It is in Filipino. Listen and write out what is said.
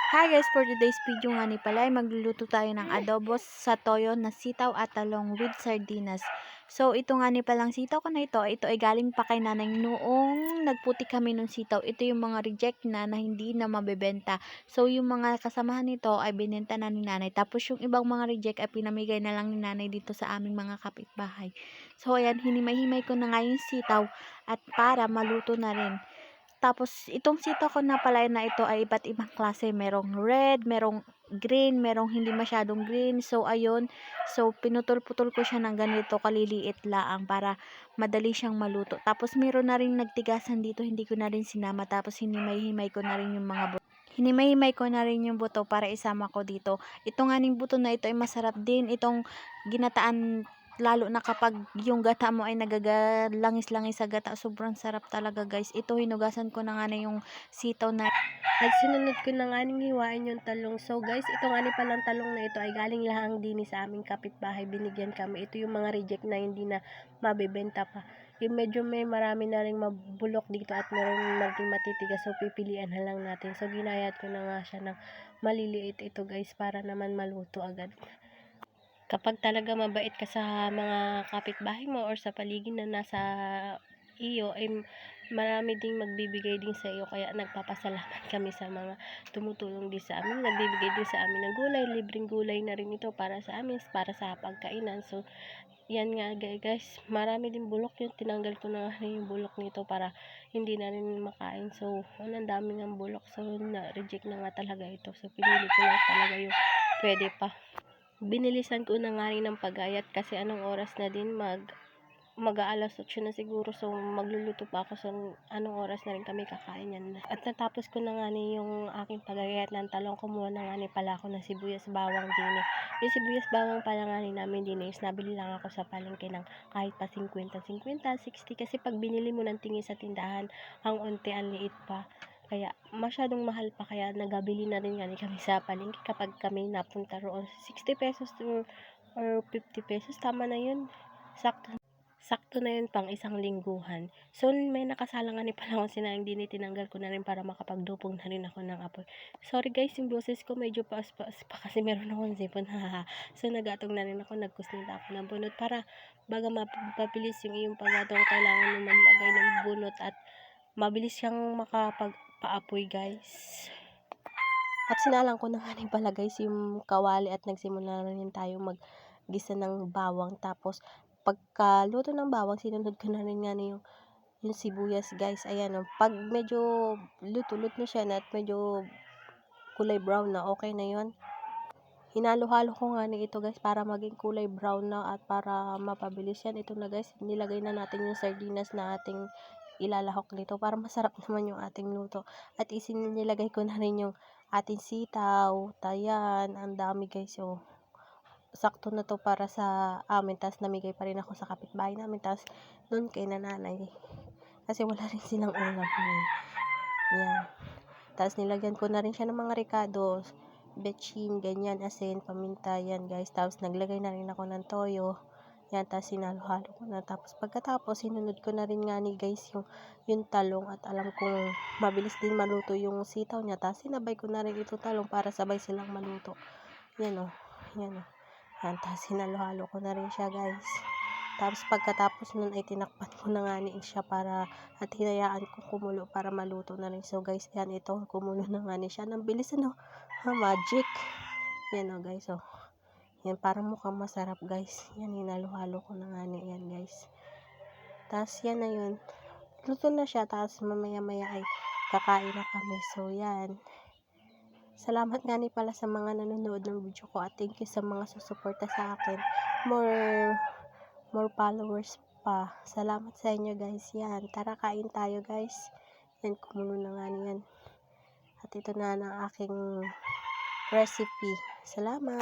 Hi guys, for today's video nga ni pala ay magluluto tayo ng adobo sa toyo na sitaw at talong with sardinas. So ito nga ni palang sitaw ko na ito ay galing pa kay nanay noong nagputi kami ng sitaw. Ito yung mga reject na hindi na mabebenta. So yung mga kasamahan nito ay binenta na ni nanay. Tapos yung ibang mga reject ay pinamigay na lang ni nanay dito sa aming mga kapitbahay. So ayan, hinimay-himay ko na nga yung sitaw at para maluto na rin. Tapos, itong sitaw ko na pala na ito ay iba't ibang klase. Merong red, merong green, merong hindi masyadong green. So, ayun. So, pinutol-putol ko siya ng ganito kaliliit laang para madali siyang maluto. Tapos, meron na rin nagtigasan dito. Hindi ko na rin sinama. Tapos, hinimay-himay ko na rin yung mga buto. Hinimay-himay ko na rin yung buto para isama ko dito. Ito nga ning buto na ito ay masarap din. Itong ginataan, lalo na kapag yung gata mo ay nagagalangis-langis sa gata, sobrang sarap talaga guys. Ito hinugasan ko na nga na yung sitaw na At sinunod ko na nga ning hiwain yung talong. So guys, ito nga ni palang talong na ito ay galing lahang din sa aming kapitbahay. Binigyan kami. Ito yung mga reject na hindi na mabebenta pa. Yung medyo may marami na ring mabulok dito at meron naging matitigas. So pipilian na lang natin. So ginayat ko na nga siya ng maliliit ito guys para naman maluto agad. Kapag talaga mabait ka sa mga kapitbahay mo or sa paligid na nasa iyo, ay marami ding magbibigay din sa iyo. Kaya nagpapasalamat kami sa mga tumutulong din sa amin. Nagbibigay din sa amin ng gulay. Libreng gulay na rin ito para sa amin, para sa pagkainan. So, yan nga guys. Marami din bulok yun. Tinanggal ko na nga yung bulok nito para hindi na rin makain. So, ang dami ng bulok. So, na-reject na nga talaga ito. So, pinili ko lang talaga yung pwede pa. Binilisan ko na nga rin ng pagayat kasi anong oras na din mag-aalas 8 na siguro. So magluluto pa ako. So anong oras na rin kami kakain yan. At natapos ko na nga ni yung aking pagayat ng talong, kumuha na nga ni pala ako ng sibuyas bawang din. Yung sibuyas bawang pala nga ni namin din is nabili lang ako sa palengke ng kahit pa 50, 60 kasi pag binili mo ng tingin sa tindahan, ang unti ang liit pa. Kaya masyadong mahal pa, kaya nagabili na rin kami sa palengke kapag kami napunta roon. 60 pesos or 50 pesos, tama na yun. Sakto na yun pang isang lingguhan. So, may nakasala nga ni pala akong sinayang din, tinanggal ko na rin para makapagdupong na rin ako ng apoy. Sorry guys, yung boses ko medyo paas-paas pa kasi meron akong sipon. So, nagatong na rin ako, nagkusnita ako ng bunot para baga mapabilis yung iyong paggatong, kailangan mo maglagay ng bunot at mabilis siyang makapagpaapoy guys. At sinalang ko na nga rin pala guys yung kawali at nagsimula na rin tayong maggisa ng bawang. Tapos pagkaluto ng bawang, sinunod ko na rin nga yung sibuyas guys. Ayan o, pag medyo luto-luto na siya at medyo kulay brown na, okay na yun. Hinalo-halo ko nga ito guys para maging kulay brown na at para mapabilis yan. Ito na guys, nilagay na natin yung sardinas na ating ilalahok nito para masarap naman yung ating luto. At nilagay ko na rin yung ating sitaw, tayan, ang dami guys. So, sakto na to para sa amin. Tapos namigay pa rin ako sa kapitbahay namin. Tapos doon kay nanay. Kasi wala rin silang ulam. Yan. Tapos nilagyan ko na rin siya ng mga ricado, betchin, ganyan, asin, paminta, yan guys. Tapos naglagay na rin ako ng toyo. Yan, tapos sinalo-halo ko na. Tapos pagkatapos, sinunod ko na rin nga ni guys yung talong. At alam kong mabilis din maluto yung sitaw niya. Tapos sinabay ko na rin ito talong para sabay silang maluto. Yan o. Yan o. Yan, tapos sinalo-halo ko na rin siya guys. Tapos pagkatapos nun ay tinakpan ko na nga siya para at hinayaan ko kumulo para maluto na rin. So guys, yan, ito kumulo na nga siya. Nang bilis ano, magic. Yan o guys, o. Yan, parang mukhang masarap guys. Yan, hinalo-halo ko na nga yan guys. Tapos yan na yun. Luto na siya, tapos mamaya-maya ay kakain na kami. So yan. Salamat nga ni pala sa mga nanonood ng video ko at thank you sa mga susuporta sa akin. More followers pa. Salamat sa inyo guys. Yan. Tara, kain tayo guys. Yan, kumulo na nga niyan. At ito na ang aking recipe. Salamat.